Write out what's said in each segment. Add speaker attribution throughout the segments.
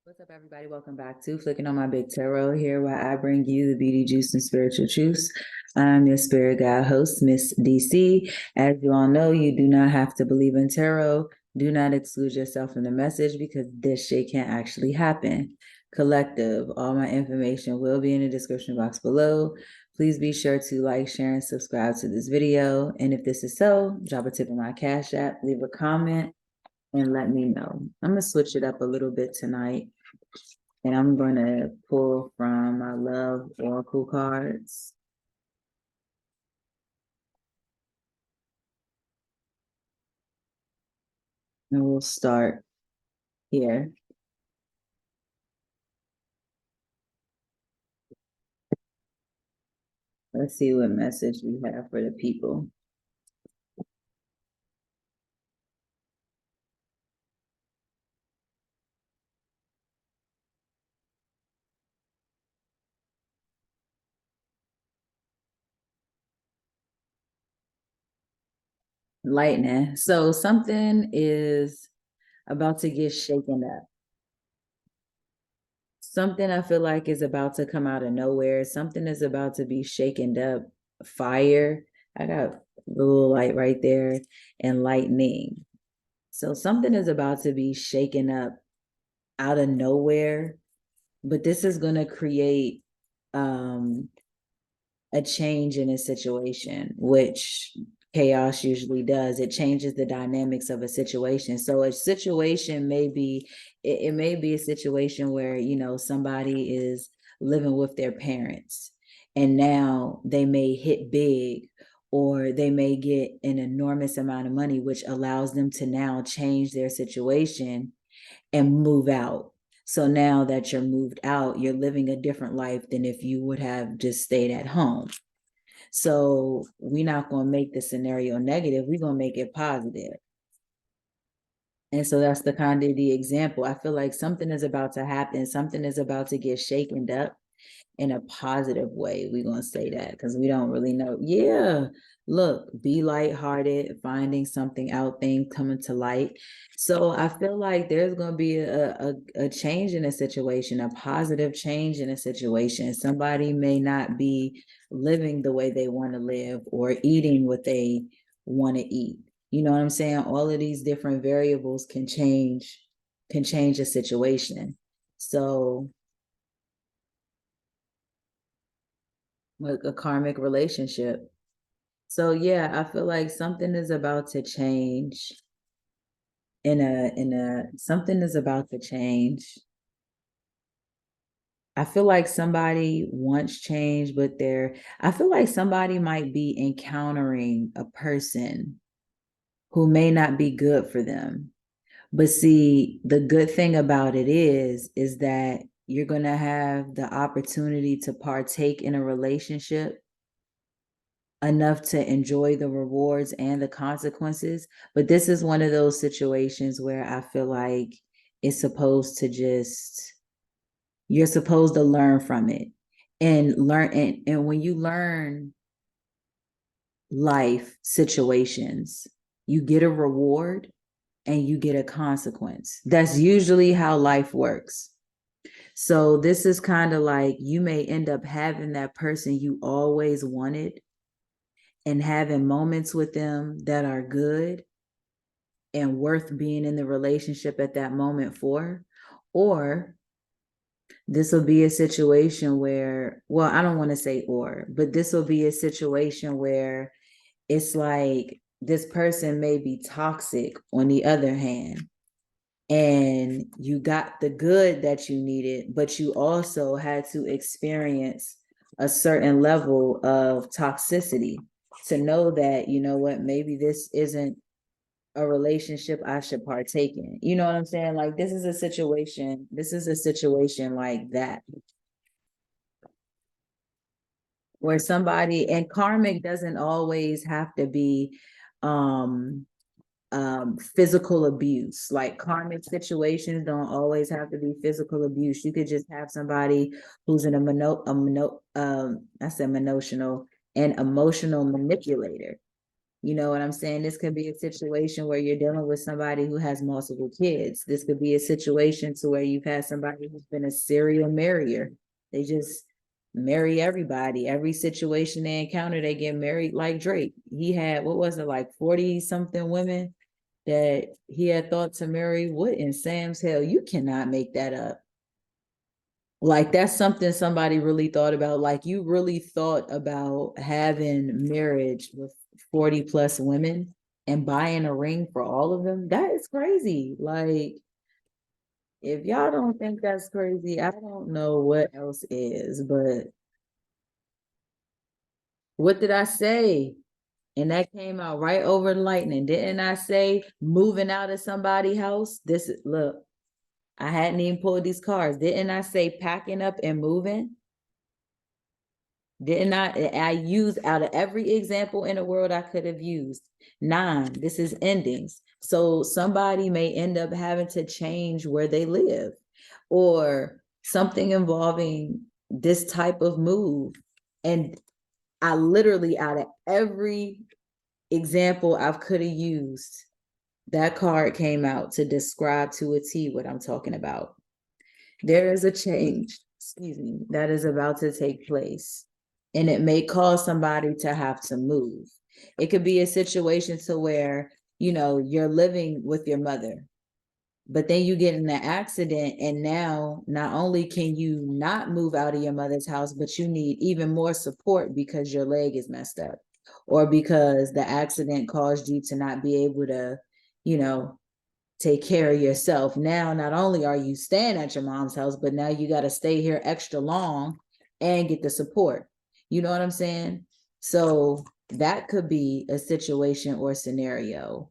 Speaker 1: What's up, everybody? Welcome back to Flicking on My Big Tarot here, where I bring you the beauty, juice, and spiritual truths. I'm your spirit guide host, Miss DC. As you all know, you do not have to believe in tarot. Do not exclude yourself from the message because this shit can't actually happen. Collective, all my information will be in the description box below. Please be sure to like, share, and subscribe to this video. And if this is so, drop a tip in my Cash App, leave a comment, and let me know. I'm going to switch it up a little bit tonight. And I'm going to pull from my Love Oracle cards. And we'll start here. Let's see what message we have for the people. Lightning. So something is about to get shaken up. Something I feel like is about to come out of nowhere. Something is about to be shaken up. Fire. I got a little light right there, and lightning. So something is about to be shaken up out of nowhere, but this is going to create a change in a situation, which chaos usually does. It changes the dynamics of a situation. So a situation may be, it may be a situation where, you know, somebody is living with their parents and now they may hit big, or they may get an enormous amount of money, which allows them to now change their situation and move out. So now that you're moved out, you're living a different life than if you would have just stayed at home. So we're not going to make the scenario negative. We're going to make it positive. And so that's the kind of the example. I feel like something is about to happen. Something is about to get shaken up in a positive way. We're going to say that because we don't really know. Yeah. Look, be lighthearted, finding something out, thing coming to light. So I feel like there's going to be a change in a situation, a positive change in a situation. Somebody may not be living the way they want to live or eating what they want to eat. You know what I'm saying? All of these different variables can change a situation. So like a karmic relationship. So yeah, I feel like something is about to change something is about to change. I feel like somebody wants change, but I feel like somebody might be encountering a person who may not be good for them. But see, the good thing about it is that you're going to have the opportunity to partake in a relationship enough to enjoy the rewards and the consequences. But this is one of those situations where I feel like it's supposed to just, you're supposed to learn from it and learn. And when you learn life situations, you get a reward and you get a consequence. That's usually how life works. So this is kind of like you may end up having that person you always wanted and having moments with them that are good and worth being in the relationship at that moment for. Or this will be a situation where, well, I don't want to say but this will be a situation where it's like this person may be toxic on the other hand, and you got the good that you needed, but you also had to experience a certain level of toxicity to know that, you know what, maybe this isn't a relationship I should partake in. You know what I'm saying? Like this is a situation like that where somebody, and karmic doesn't always have to be physical abuse. Like karmic situations don't always have to be physical abuse. You could just have somebody who's an emotional manipulator. You know what I'm saying? This could be a situation where you're dealing with somebody who has multiple kids. This could be a situation to where you've had somebody who's been a serial marrier. They just marry everybody. Every situation they encounter, they get married, like Drake. He had, what was it, like 40 something women that he had thought to marry. What in Sam's hell? You cannot make that up. Like that's something somebody really thought about. Like you really thought about having marriage with 40 plus women and buying a ring for all of them. That is crazy. Like if y'all don't think that's crazy, I don't know what else is. But what did I say? And that came out right over lightning. Didn't I say moving out of somebody's house? This is, look, I hadn't even pulled these cards. Didn't I say packing up and moving? Didn't I use out of every example in the world I could have used? 9, this is endings. So somebody may end up having to change where they live or something involving this type of move. And I literally, out of every example I could have used, that card came out to describe to a T what I'm talking about. There is a change, excuse me, that is about to take place. And it may cause somebody to have to move. It could be a situation to where, you know, you're living with your mother, but then you get in an accident and now not only can you not move out of your mother's house, but you need even more support because your leg is messed up or because the accident caused you to not be able to, you know, take care of yourself. Now, not only are you staying at your mom's house, but now you got to stay here extra long and get the support. You know what I'm saying? So that could be a situation or scenario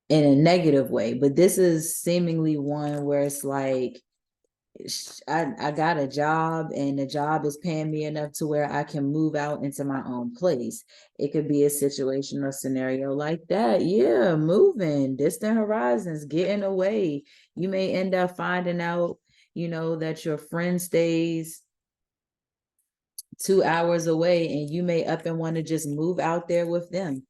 Speaker 1: in a negative way, but this is seemingly one where it's like, I got a job and the job is paying me enough to where I can move out into my own place. It could be a situation or scenario like that. Yeah, moving, distant horizons, getting away. You may end up finding out, you know, that your friend stays 2 hours away and you may up and want to just move out there with them.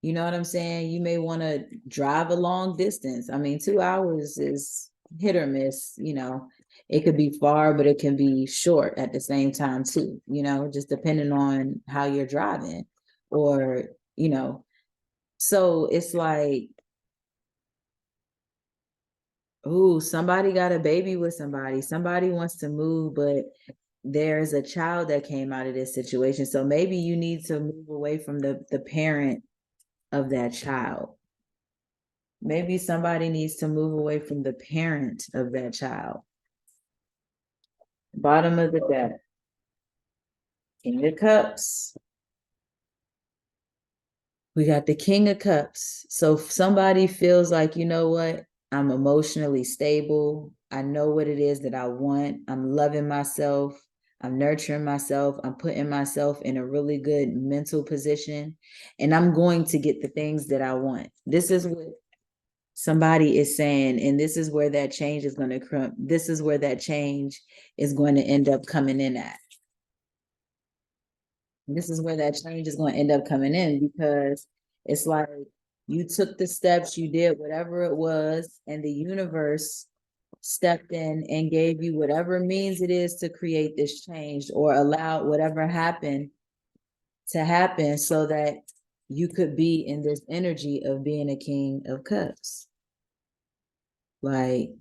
Speaker 1: You know what I'm saying? You may want to drive a long distance. I mean, 2 hours is hit or miss, you know. It could be far, but it can be short at the same time too, you know, just depending on how you're driving or, you know. So it's like, oh, somebody got a baby with somebody. Somebody wants to move, but there's a child that came out of this situation. So maybe you need to move away from the parent of that child. Maybe somebody needs to move away from the parent of that child. Bottom of the deck. King of Cups. We got the King of Cups. So if somebody feels like, you know what, I'm emotionally stable. I know what it is that I want. I'm loving myself. I'm nurturing myself. I'm putting myself in a really good mental position. And I'm going to get the things that I want. This is what somebody is saying, and this is where that change is going to come. This is where that change is going to end up coming in at. This is where that change is going to end up coming in because it's like you took the steps, you did whatever it was, and the universe stepped in and gave you whatever means it is to create this change or allow whatever happened to happen so that you could be in this energy of being a King of Cups. Like,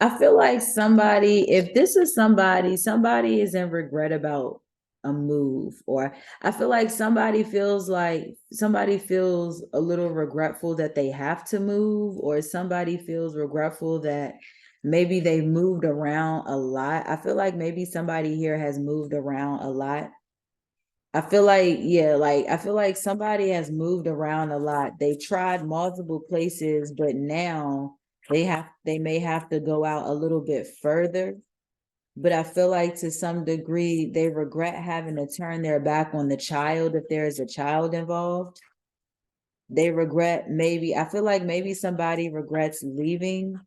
Speaker 1: I feel like somebody, if this is somebody, somebody is in regret about a move, or I feel like somebody feels a little regretful that they have to move, or somebody feels regretful that maybe they moved around a lot. I feel like maybe somebody here has moved around a lot. I feel like, yeah, like I feel like somebody has moved around a lot. They tried multiple places, but now they may have to go out a little bit further but I feel like to some degree they regret having to turn their back on the child if there is a child involved. They regret, maybe, I feel like maybe somebody regrets leaving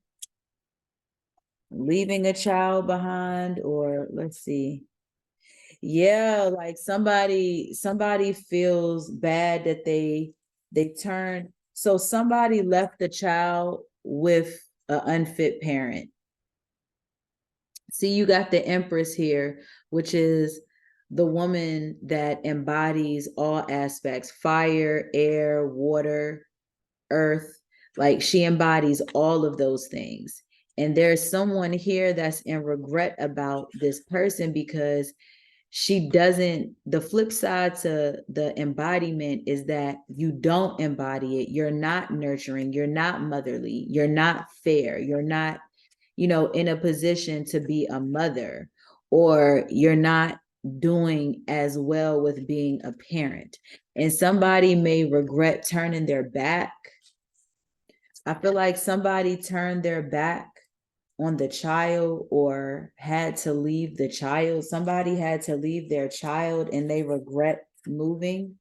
Speaker 1: a child behind, or let's see. Yeah, like somebody feels bad that they turn, so somebody left the child with an unfit parent. See, you got the Empress here, which is the woman that embodies all aspects: fire, air, water, earth. Like she embodies all of those things. And there's someone here that's in regret about this person because she doesn't, the flip side to the embodiment is that you don't embody it. You're not nurturing, you're not motherly, you're not fair, you're not, in a position to be a mother, or you're not doing as well with being a parent. And somebody may regret turning their back. I feel like somebody turned their back on the child or had to leave the child. Somebody had to leave their child and they regret moving.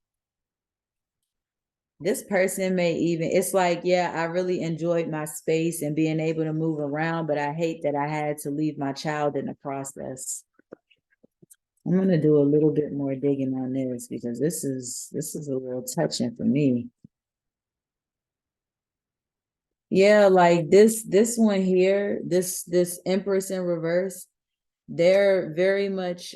Speaker 1: This person may even, it's like, yeah, I really enjoyed my space and being able to move around, but I hate that I had to leave my child in the process. I'm going to do a little bit more digging on this because this is a little touching for me. Yeah, like this one here, this Empress in reverse, they're very much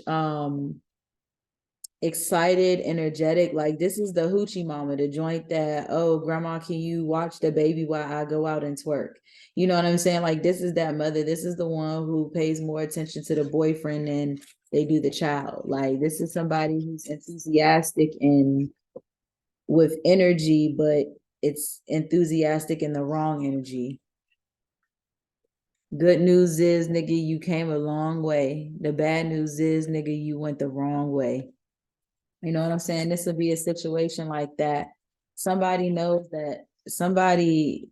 Speaker 1: excited, energetic. Like this is the hoochie mama, the joint that, oh, grandma, can you watch the baby while I go out and twerk? You know what I'm saying? Like this is that mother. This is the one who pays more attention to the boyfriend than they do the child. Like this is somebody who's enthusiastic and with energy, but it's enthusiastic in the wrong energy. Good news is, nigga, you came a long way. The bad news is, nigga, you went the wrong way. You know what I'm saying? This will be a situation like that. Somebody knows that somebody,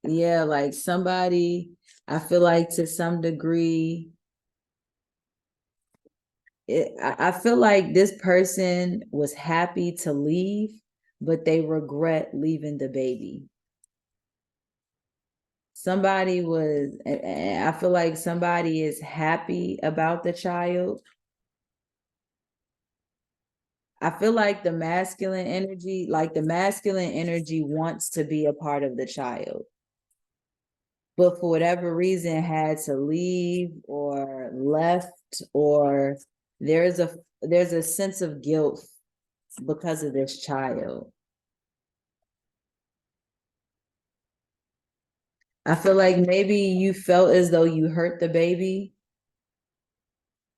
Speaker 1: yeah, like somebody, I feel like to some degree, I feel like this person was happy to leave, but they regret leaving the baby. Somebody was, I feel like somebody is happy about the child. I feel like the masculine energy, wants to be a part of the child, but for whatever reason had to leave or left, or there's a sense of guilt because of this child. I feel like maybe you felt as though you hurt the baby.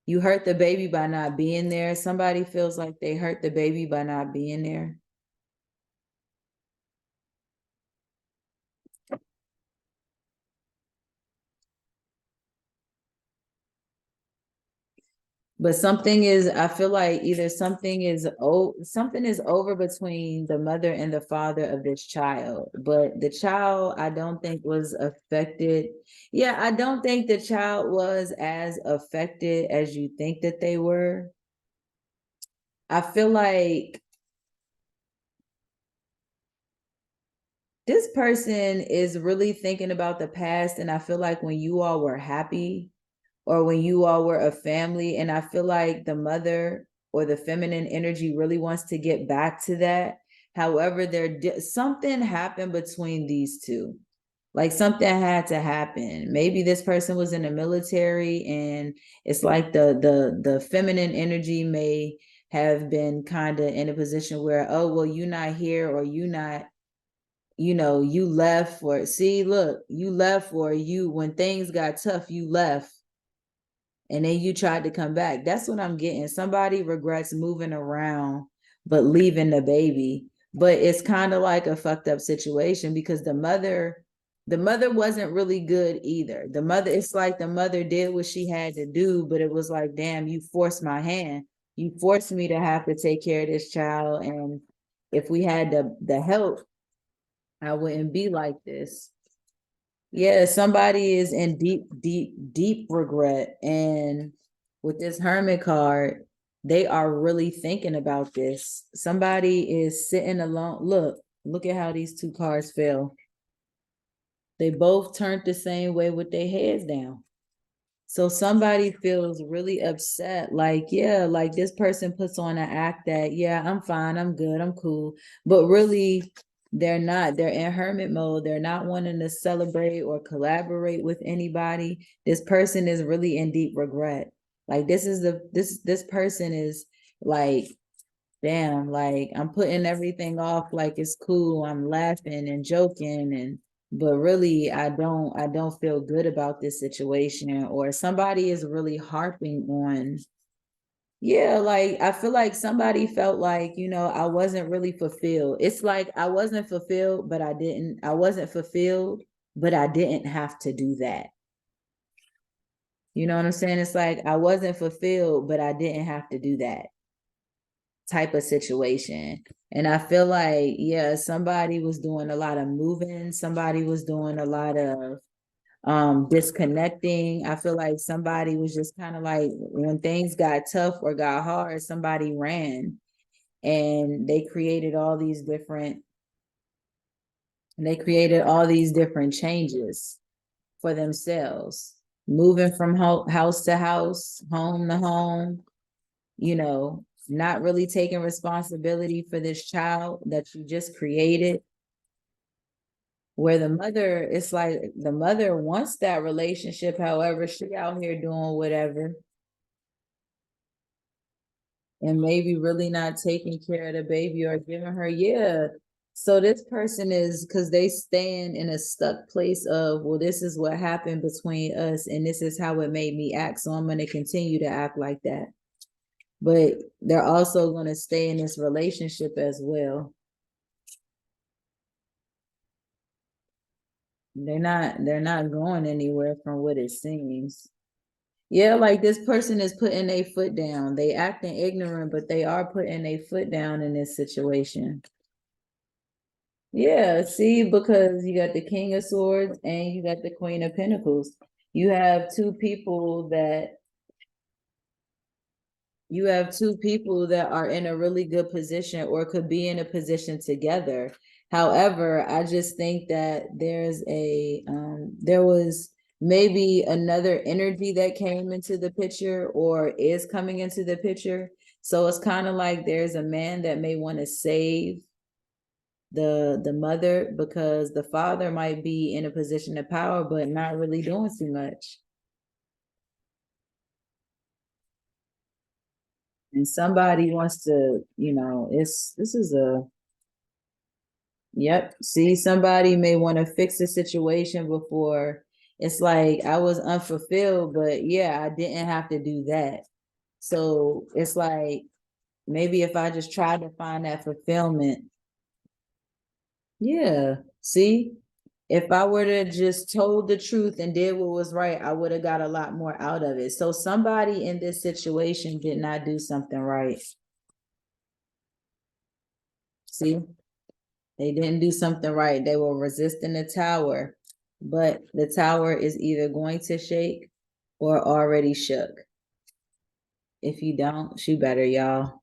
Speaker 1: You hurt the baby by not being there. Somebody feels like they hurt the baby by not being there. But something is, I feel like either something is over between the mother and the father of this child. But the child, I don't think was affected. Yeah, I don't think the child was as affected as you think that they were. I feel like this person is really thinking about the past, and I feel like when you all were happy, or when you all were a family, and I feel like the mother or the feminine energy really wants to get back to that. However, something happened between these two. Like something had to happen. Maybe this person was in the military, and it's like the feminine energy may have been kind of in a position where, oh, well, you're not here, or you not, you left, or see, look, you left, or you, when things got tough, you left, and then you tried to come back. That's what I'm getting. Somebody regrets moving around but leaving the baby. But it's kind of like a fucked up situation because the mother wasn't really good either. The mother, it's like the mother did what she had to do, but it was like, damn, you forced my hand. You forced me to have to take care of this child. And if we had the help, I wouldn't be like this. Yeah, somebody is in deep, deep, deep regret. And with this hermit card, they are really thinking about this. Somebody is sitting alone. Look at how these two cards fell. They both turned the same way with their heads down. So somebody feels really upset, like, yeah, like this person puts on an act that, yeah, I'm fine, I'm good, I'm cool. But really, they're not. They're in hermit mode. They're not wanting to celebrate or collaborate with anybody. This person is really in deep regret. Like this person is like, damn, like I'm putting everything off like it's cool. I'm laughing and joking and but really I don't feel good about this situation, or somebody is really harping on, yeah, like I feel like somebody felt like, I wasn't really fulfilled. It's like I wasn't fulfilled, but I wasn't fulfilled, but I didn't have to do that. You know what I'm saying? It's like I wasn't fulfilled, but I didn't have to do that type of situation. And I feel like, yeah, somebody was doing a lot of moving, somebody was doing a lot of disconnecting. I feel like somebody was just kind of like when things got tough or got hard, somebody ran and they created all these different changes for themselves, moving from house to house, home to home, not really taking responsibility for this child that you just created. Where the mother, it's like the mother wants that relationship, however, she out here doing whatever and maybe really not taking care of the baby or giving her, yeah. So this person is, because they stand in a stuck place of, well, this is what happened between us and this is how it made me act, so I'm going to continue to act like that. But they're also going to stay in this relationship as well. They're not going anywhere from what it seems. Yeah, like this person is putting a foot down. They acting ignorant, but they are putting a foot down in this situation. Yeah, see, because you got the King of Swords and you got the Queen of Pentacles. You have two people that you have two people that are in a really good position or could be in a position together. However, I just think that there was maybe another energy that came into the picture or is coming into the picture. So it's kind of like there's a man that may want to save the mother because the father might be in a position of power but not really doing too much. And somebody wants to, this is a, yep. See, somebody may want to fix the situation before it's like I was unfulfilled, but yeah, I didn't have to do that. So it's like maybe if I just tried to find that fulfillment, yeah. See, if I were to just told the truth and did what was right, I would have got a lot more out of it. So somebody in this situation did not do something right. See? They didn't do something right. They were resisting the tower, but the tower is either going to shake or already shook. If you don't, shoot better, y'all.